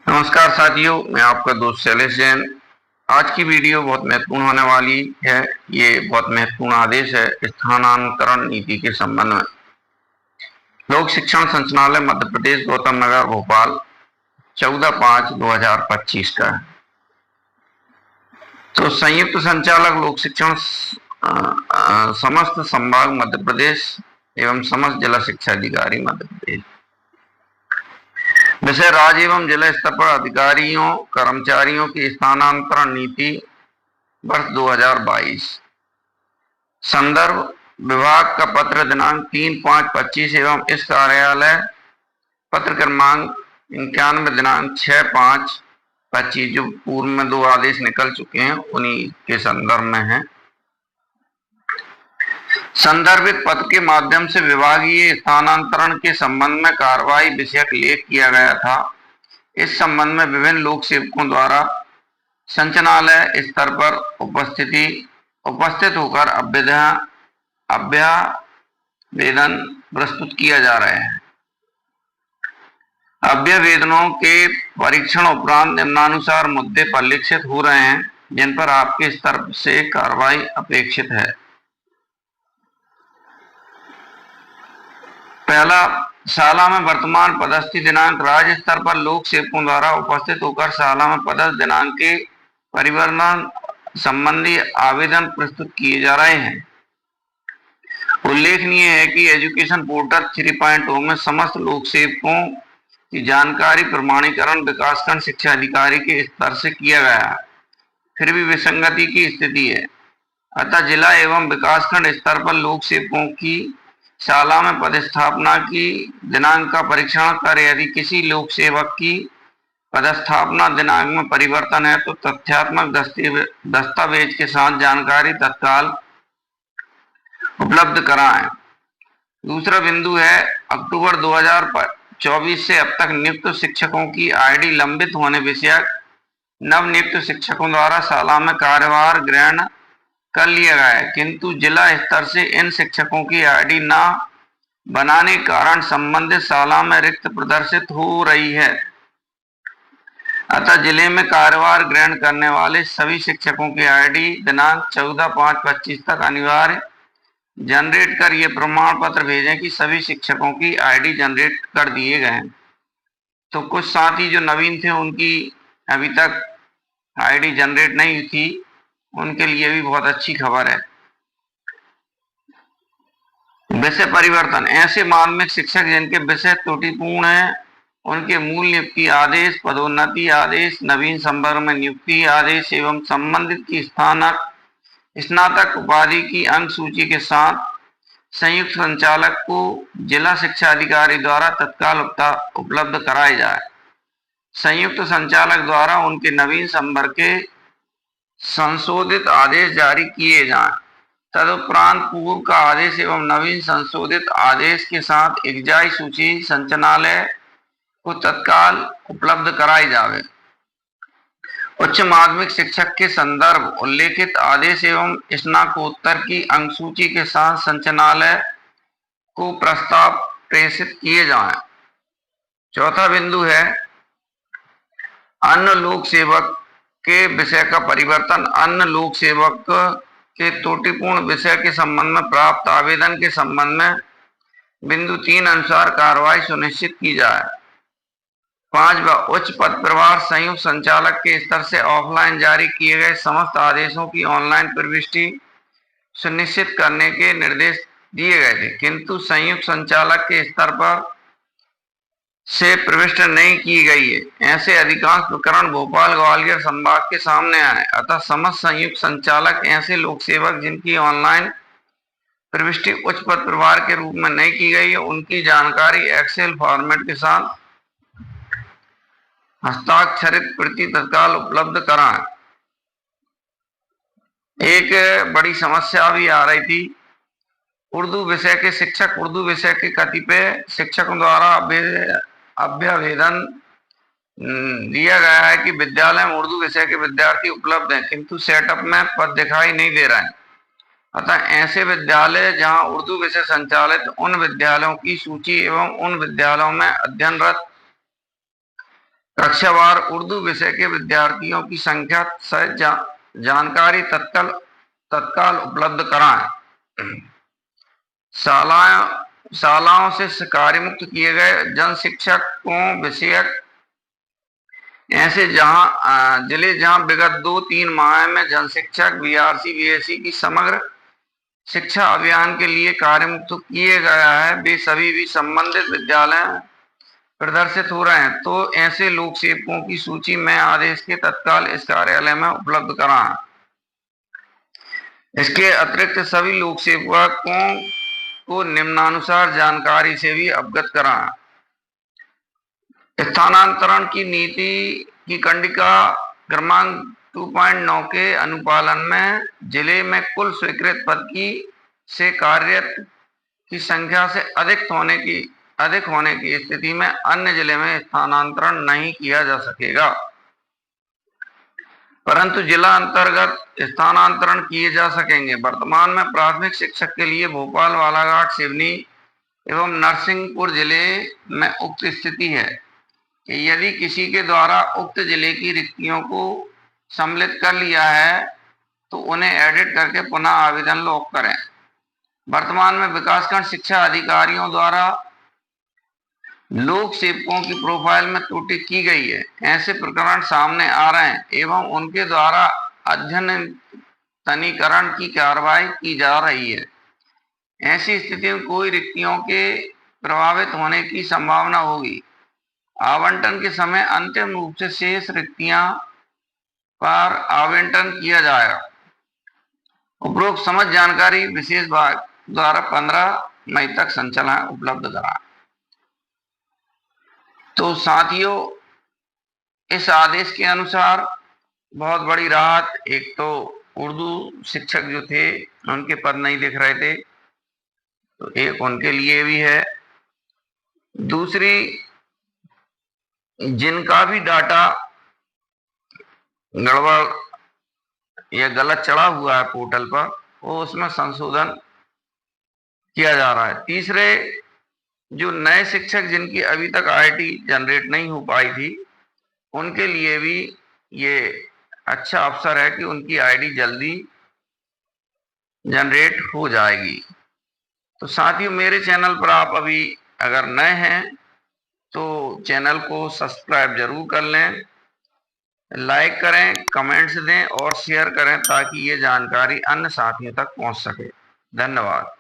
नमस्कार साथियों, मैं आपका दोस्त शैलेश जैन। आज की वीडियो बहुत महत्वपूर्ण होने वाली है। ये बहुत महत्वपूर्ण आदेश है स्थानांतरण नीति के संबंध में। लोक शिक्षण संचालनालय मध्य प्रदेश गौतम नगर भोपाल 14/5/2025 का है। तो संयुक्त संचालक लोक शिक्षण समस्त संभाग मध्य प्रदेश एवं समस्त जिला शिक्षा अधिकारी मध्य प्रदेश। विषय राज्य एवं जिला स्तर पर अधिकारियों कर्मचारियों की स्थानांतरण नीति वर्ष 2022। संदर्भ विभाग का पत्र दिनांक 3/5/25 एवं इस कार्यालय पत्र क्रमांक 91 दिनांक 6/5/25। जो पूर्व में 2 आदेश निकल चुके हैं उन्हीं के संदर्भ में है। संदर्भित पत्र के माध्यम से विभागीय स्थानांतरण के संबंध में कार्रवाई विषयक लेख किया गया था। इस संबंध में विभिन्न लोक सेवकों द्वारा संचालनालय स्तर पर उपस्थित होकर अभ्यावेदन प्रस्तुत किया जा रहे हैं। अभ्यावेदनों के परीक्षण उपरांत निम्नानुसार मुद्दे परिलक्षित हो रहे हैं जिन पर आपके स्तर से कार्रवाई अपेक्षित है। पहला, शाला में वर्तमान पदस्थि दिनांक राज्य स्तर पर लोक सेवकों द्वारा उपस्थित होकर शाला में पदस्थ दिनांक के परिवर्तन संबंधी आवेदन प्रस्तुत किए जा रहे हैं। उल्लेखनीय है कि एजुकेशन पोर्टल 3.0 में समस्त लोक सेवकों की जानकारी प्रमाणीकरण विकासखंड शिक्षा अधिकारी के स्तर से किया गया है, फिर भी विसंगति की स्थिति है। अतः जिला एवं विकासखंड स्तर पर लोक सेवकों की शाला में पदस्थापना की दिनांक का परीक्षण कर यदि किसी लोक सेवक की पदस्थापना दिनांक में परिवर्तन है तो तथ्यात्मक दस्तावेज के साथ जानकारी तत्काल उपलब्ध कराएं। दूसरा बिंदु है, अक्टूबर 2024 से अब तक नियुक्त शिक्षकों की आईडी लंबित होने विषयक नव नियुक्त शिक्षकों द्वारा शाला में कार्यभार ग्रहण कर लिया गया है, किंतु जिला स्तर से इन शिक्षकों की आईडी न बनाने के कारण संबंधित शाला में रिक्त प्रदर्शित हो रही है। अतः जिले में कार्यभार ग्रहण करने वाले सभी शिक्षकों की आईडी दिनांक 14/5/25 तक अनिवार्य जनरेट कर ये प्रमाण पत्र भेजें कि सभी शिक्षकों की आईडी जनरेट कर दिए गए हैं। तो कुछ साथी जो नवीन थे उनकी अभी तक आईडी जनरेट नहीं हुई थी, उनके लिए भी बहुत अच्छी खबर है। विषय परिवर्तन, ऐसे माध्यमिक शिक्षक जिनके विषय त्रुटिपूर्ण हैं उनके मूल नियुक्ति आदेश, पदोन्नति आदेश, नवीन संवर्ग में नियुक्ति आदेश एवं संबंधित की स्नातक उपाधि की अंक सूची के साथ संयुक्त संचालक को जिला शिक्षा अधिकारी द्वारा तत्काल उपलब्ध कराए जाए। संयुक्त संचालक द्वारा उनके नवीन संवर्ग के संशोधित आदेश जारी किए जाएं। तदुपरांत पूर्व का आदेश एवं नवीन संशोधित आदेश के साथ इकजाई सूची संचालनालय को तत्काल उपलब्ध कराई जावे। उच्च माध्यमिक शिक्षक के संदर्भ उल्लेखित आदेश एवं स्नातकोत्तर की अंक सूची के साथ संचालनालय को प्रस्ताव प्रेषित किए जाएं। चौथा बिंदु है, अन्य लोक सेवक के विषय का परिवर्तन। अन्य लोक सेवक के त्रुटिपूर्ण विषय के संबंध में प्राप्त आवेदन के संबंध में बिंदु 3 अनुसार कार्रवाई सुनिश्चित की जाए। 5वां, उच्च पद प्रभार संयुक्त संचालक के स्तर से ऑफलाइन जारी किए गए समस्त आदेशों की ऑनलाइन प्रविष्टि सुनिश्चित करने के निर्देश दिए गए थे, किंतु संयुक्त संचालक के स्तर पर से प्रविष्ट नहीं की गई है। ऐसे अधिकांश प्रकरण भोपाल ग्वालियर संभाग के सामने आए। अतः समस्त संयुक्त संचालक ऐसे लोक सेवक जिनकी ऑनलाइन प्रविष्टि उच्च पद प्रभार के रूप में नहीं की गई है उनकी जानकारी एक्सेल फॉर्मेट के साथ हस्ताक्षरित प्रति तत्काल उपलब्ध कराएं। एक बड़ी समस्या भी आ रही थी, उर्दू विषय के शिक्षक, उर्दू विषय के कतिपय शिक्षकों द्वारा अभ्यावेदन दिया गया है कि विद्यालय में उर्दू विषय के विद्यार्थी उपलब्ध हैं, किंतु सेटअप में पद दिखाई नहीं दे रहे हैं। अतः ऐसे विद्यालय जहां उर्दू विषय संचालित उन विद्यालयों की सूची एवं उन विद्यालयों में अध्ययनरत कक्षावार उर्दू विषय के विद्यार्थियों की संख्या सहित जानकारी तत्काल उपलब्ध कराएं। शालाओं से कार्यमुक्त किए गए जन शिक्षकों विषयक ऐसे जिले जहां विगत 2-3 माह में जन शिक्षक बीआरसी बीएससी की समग्र शिक्षा अभियान के लिए कार्यमुक्त किए गया है, वे सभी भी संबंधित विद्यालय प्रदर्शित हो रहे हैं। तो ऐसे लोक सेवकों की सूची में आदेश के तत्काल इस कार्यालय में उपलब्ध कराएं। इसके अतिरिक्त सभी लोक सेवकों को निम्नानुसार जानकारी से भी अवगत कराएं। स्थानांतरण की नीति की कंडिका क्रमांक 2.9 के अनुपालन में जिले में कुल स्वीकृत पद से कार्यरत की संख्या से अधिक होने की स्थिति में अन्य जिले में स्थानांतरण नहीं किया जा सकेगा, परंतु जिला अंतर्गत स्थानांतरण किए जा सकेंगे। वर्तमान में प्राथमिक शिक्षक के लिए भोपाल, बालाघाट, सिवनी एवं नरसिंहपुर जिले में उक्त स्थिति है कि यदि किसी के द्वारा उक्त जिले की रिक्तियों को सम्मिलित कर लिया है तो उन्हें एडिट करके पुनः आवेदन लॉक करें। वर्तमान में विकासखंड शिक्षा अधिकारियों द्वारा लोक सेवकों की प्रोफाइल में त्रुटि की गई है। ऐसे प्रकरण सामने आ रहे हैं एवं उनके द्वारा अध्ययनीकरण की कार्रवाई की जा रही है। ऐसी स्थिति में कोई रिक्तियों के प्रभावित होने की संभावना होगी। आवंटन के समय अंतिम रूप से शेष रिक्तियां पर आवंटन किया जाएगा। उपरोक्त समस्त जानकारी विशेष भाग द्वारा 15 मई तक संचालन उपलब्ध कराएं। तो साथियों, इस आदेश के अनुसार बहुत बड़ी राहत, एक तो उर्दू शिक्षक जो थे उनके पद नहीं दिख रहे थे, तो एक उनके लिए भी है। दूसरी, जिनका भी डाटा गड़बड़ या गलत चढ़ा हुआ है पोर्टल पर, वो उसमें संशोधन किया जा रहा है। तीसरे, जो नए शिक्षक जिनकी अभी तक आईडी जनरेट नहीं हो पाई थी, उनके लिए भी ये अच्छा अवसर है कि उनकी आईडी जल्दी जनरेट हो जाएगी। तो साथियों, मेरे चैनल पर आप अभी अगर नए हैं तो चैनल को सब्सक्राइब जरूर कर लें, लाइक करें, कमेंट्स दें और शेयर करें ताकि ये जानकारी अन्य साथियों तक पहुंच सके। धन्यवाद।